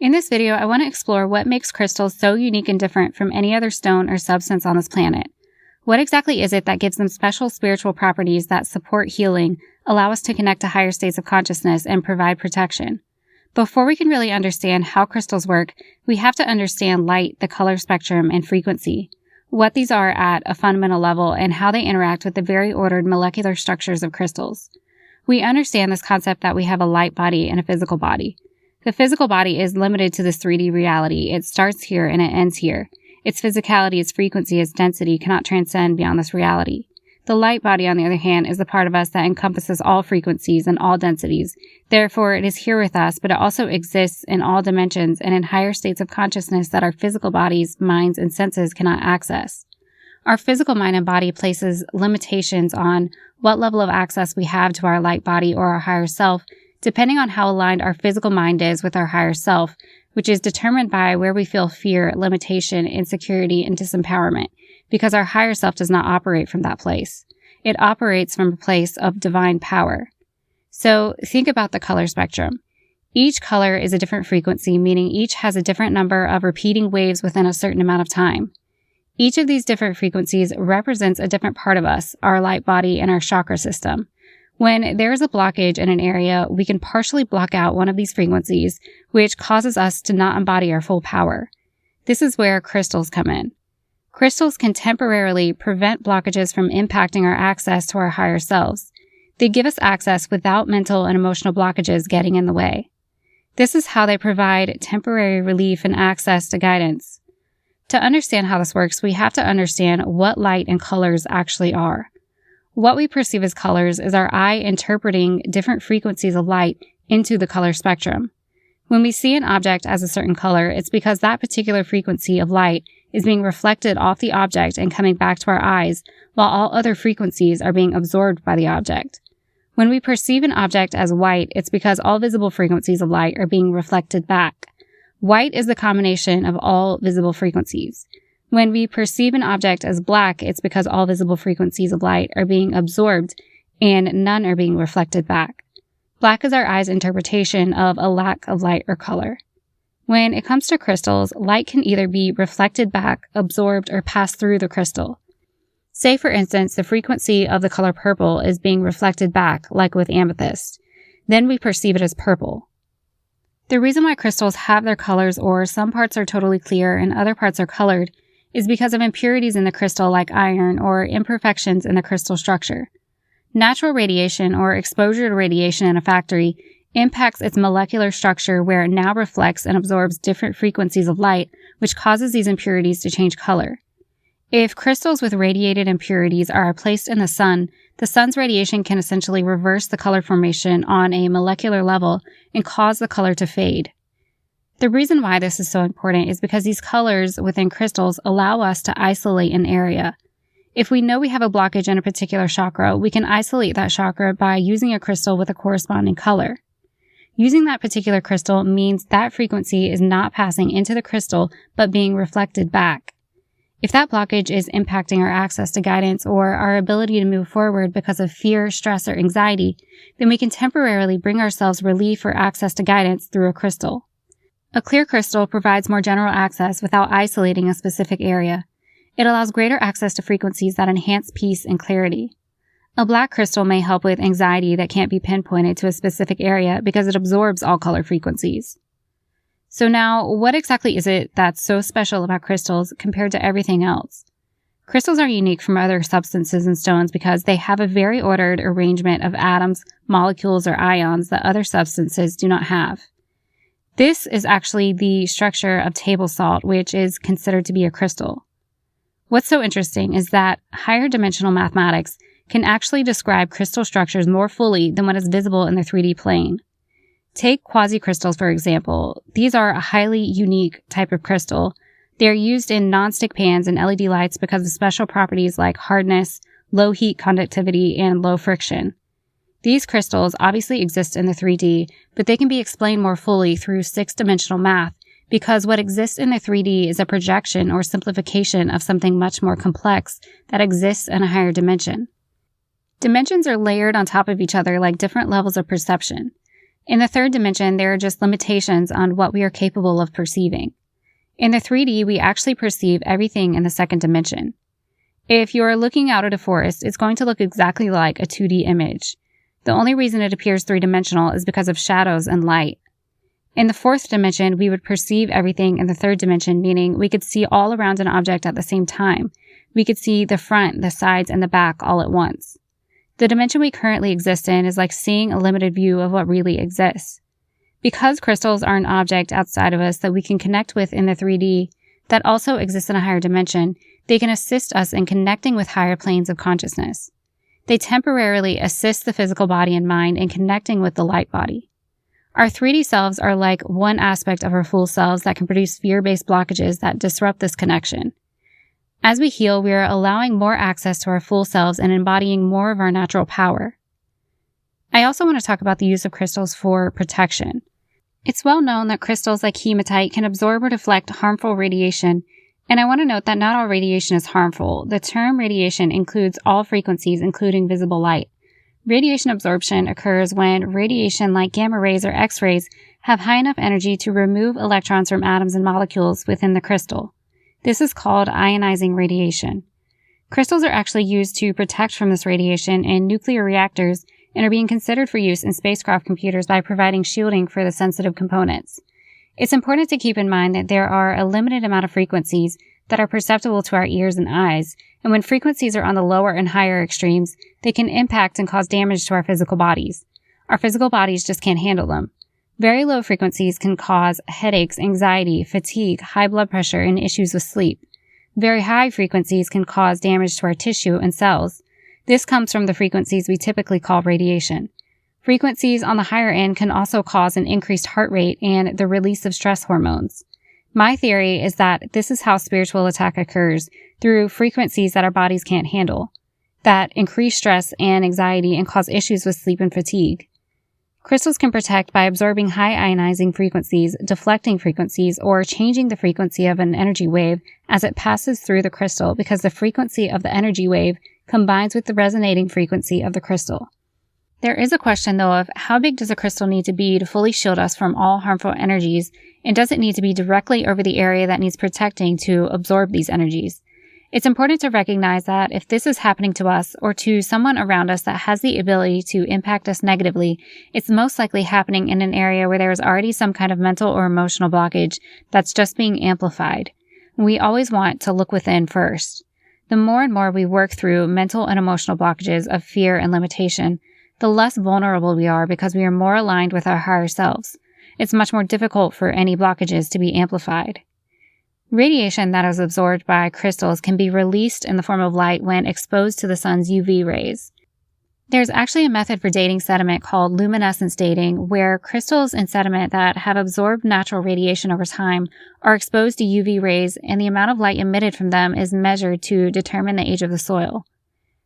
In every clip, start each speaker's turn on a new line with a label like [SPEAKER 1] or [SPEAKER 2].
[SPEAKER 1] In this video, I want to explore what makes crystals so unique and different from any other stone or substance on this planet. What exactly is it that gives them special spiritual properties that support healing, allow us to connect to higher states of consciousness, and provide protection? Before we can really understand how crystals work, we have to understand light, the color spectrum, and frequency, what these are at a fundamental level, and how they interact with the very ordered molecular structures of crystals. We understand this concept that we have a light body and a physical body. The physical body is limited to this 3D reality. It starts here and it ends here. Its physicality, its frequency, its density cannot transcend beyond this reality. The light body, on the other hand, is the part of us that encompasses all frequencies and all densities. Therefore, it is here with us, but it also exists in all dimensions and in higher states of consciousness that our physical bodies, minds, and senses cannot access. Our physical mind and body places limitations on what level of access we have to our light body or our higher self, depending on how aligned our physical mind is with our higher self, which is determined by where we feel fear, limitation, insecurity, and disempowerment, because our higher self does not operate from that place. It operates from a place of divine power. So think about the color spectrum. Each color is a different frequency, meaning each has a different number of repeating waves within a certain amount of time. Each of these different frequencies represents a different part of us, our light body, and our chakra system. When there is a blockage in an area, we can partially block out one of these frequencies, which causes us to not embody our full power. This is where crystals come in. Crystals can temporarily prevent blockages from impacting our access to our higher selves. They give us access without mental and emotional blockages getting in the way. This is how they provide temporary relief and access to guidance. To understand how this works, we have to understand what light and colors actually are. What we perceive as colors is our eye interpreting different frequencies of light into the color spectrum. When we see an object as a certain color, it's because that particular frequency of light is being reflected off the object and coming back to our eyes, while all other frequencies are being absorbed by the object. When we perceive an object as white, it's because all visible frequencies of light are being reflected back. White is the combination of all visible frequencies. When we perceive an object as black, it's because all visible frequencies of light are being absorbed and none are being reflected back. Black is our eye's interpretation of a lack of light or color. When it comes to crystals, light can either be reflected back, absorbed, or pass through the crystal. Say, for instance, the frequency of the color purple is being reflected back, like with amethyst. Then we perceive it as purple. The reason why crystals have their colors, or some parts are totally clear and other parts are colored, is because of impurities in the crystal like iron or imperfections in the crystal structure. Natural radiation or exposure to radiation in a factory impacts its molecular structure where it now reflects and absorbs different frequencies of light, which causes these impurities to change color. If crystals with radiated impurities are placed in the sun's radiation can essentially reverse the color formation on a molecular level and cause the color to fade. The reason why this is so important is because these colors within crystals allow us to isolate an area. If we know we have a blockage in a particular chakra, we can isolate that chakra by using a crystal with a corresponding color. Using that particular crystal means that frequency is not passing into the crystal, but being reflected back. If that blockage is impacting our access to guidance or our ability to move forward because of fear, stress, or anxiety, then we can temporarily bring ourselves relief or access to guidance through a crystal. A clear crystal provides more general access without isolating a specific area. It allows greater access to frequencies that enhance peace and clarity. A black crystal may help with anxiety that can't be pinpointed to a specific area because it absorbs all color frequencies. So now, what exactly is it that's so special about crystals compared to everything else? Crystals are unique from other substances and stones because they have a very ordered arrangement of atoms, molecules, or ions that other substances do not have. This is actually the structure of table salt, which is considered to be a crystal. What's so interesting is that higher dimensional mathematics can actually describe crystal structures more fully than what is visible in the 3D plane. Take quasi-crystals, for example. These are a highly unique type of crystal. They are used in non-stick pans and LED lights because of special properties like hardness, low heat conductivity, and low friction. These crystals obviously exist in the 3D, but they can be explained more fully through 6-dimensional math because what exists in the 3D is a projection or simplification of something much more complex that exists in a higher dimension. Dimensions are layered on top of each other like different levels of perception. In the third dimension, there are just limitations on what we are capable of perceiving. In the 3D, we actually perceive everything in the second dimension. If you are looking out at a forest, it's going to look exactly like a 2D image. The only reason it appears three-dimensional is because of shadows and light. In the fourth dimension, we would perceive everything in the third dimension, meaning we could see all around an object at the same time. We could see the front, the sides, and the back all at once. The dimension we currently exist in is like seeing a limited view of what really exists. Because crystals are an object outside of us that we can connect with in the 3D that also exists in a higher dimension, they can assist us in connecting with higher planes of consciousness. They temporarily assist the physical body and mind in connecting with the light body. Our 3D selves are like one aspect of our full selves that can produce fear-based blockages that disrupt this connection. As we heal, we are allowing more access to our full selves and embodying more of our natural power. I also want to talk about the use of crystals for protection. It's well known that crystals like hematite can absorb or deflect harmful radiation, and I want to note that not all radiation is harmful. The term radiation includes all frequencies, including visible light. Radiation absorption occurs when radiation like gamma rays or X-rays have high enough energy to remove electrons from atoms and molecules within the crystal. This is called ionizing radiation. Crystals are actually used to protect from this radiation in nuclear reactors and are being considered for use in spacecraft computers by providing shielding for the sensitive components. It's important to keep in mind that there are a limited amount of frequencies that are perceptible to our ears and eyes, and when frequencies are on the lower and higher extremes, they can impact and cause damage to our physical bodies. Our physical bodies just can't handle them. Very low frequencies can cause headaches, anxiety, fatigue, high blood pressure, and issues with sleep. Very high frequencies can cause damage to our tissue and cells. This comes from the frequencies we typically call radiation. Frequencies on the higher end can also cause an increased heart rate and the release of stress hormones. My theory is that this is how spiritual attack occurs, through frequencies that our bodies can't handle, that increase stress and anxiety and cause issues with sleep and fatigue. Crystals can protect by absorbing high ionizing frequencies, deflecting frequencies, or changing the frequency of an energy wave as it passes through the crystal because the frequency of the energy wave combines with the resonating frequency of the crystal. There is a question, though, of how big does a crystal need to be to fully shield us from all harmful energies, and does it need to be directly over the area that needs protecting to absorb these energies? It's important to recognize that if this is happening to us or to someone around us that has the ability to impact us negatively, it's most likely happening in an area where there is already some kind of mental or emotional blockage that's just being amplified. We always want to look within first. The more and more we work through mental and emotional blockages of fear and limitation, the less vulnerable we are because we are more aligned with our higher selves. It's much more difficult for any blockages to be amplified. Radiation that is absorbed by crystals can be released in the form of light when exposed to the sun's UV rays. There's actually a method for dating sediment called luminescence dating, where crystals in sediment that have absorbed natural radiation over time are exposed to UV rays, and the amount of light emitted from them is measured to determine the age of the soil.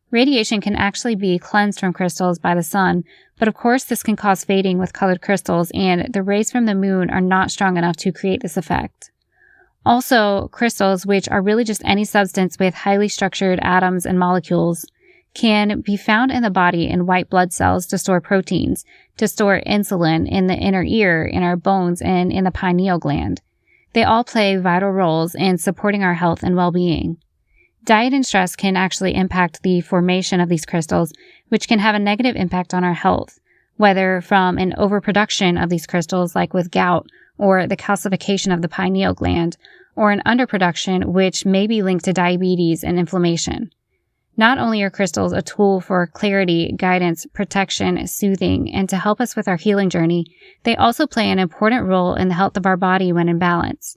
[SPEAKER 1] Radiation can actually be cleansed from crystals by the sun, but of course this can cause fading with colored crystals, and the rays from the moon are not strong enough to create this effect. Also, crystals, which are really just any substance with highly structured atoms and molecules, can be found in the body in white blood cells to store proteins, to store insulin in the inner ear, in our bones, and in the pineal gland. They all play vital roles in supporting our health and well-being. Diet and stress can actually impact the formation of these crystals, which can have a negative impact on our health, whether from an overproduction of these crystals like with gout, or the calcification of the pineal gland, or an underproduction which may be linked to diabetes and inflammation. Not only are crystals a tool for clarity, guidance, protection, soothing, and to help us with our healing journey, they also play an important role in the health of our body when in balance.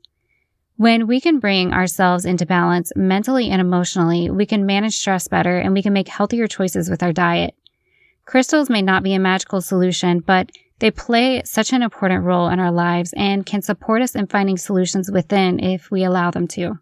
[SPEAKER 1] When we can bring ourselves into balance mentally and emotionally, we can manage stress better and we can make healthier choices with our diet. Crystals may not be a magical solution, but they play such an important role in our lives and can support us in finding solutions within if we allow them to.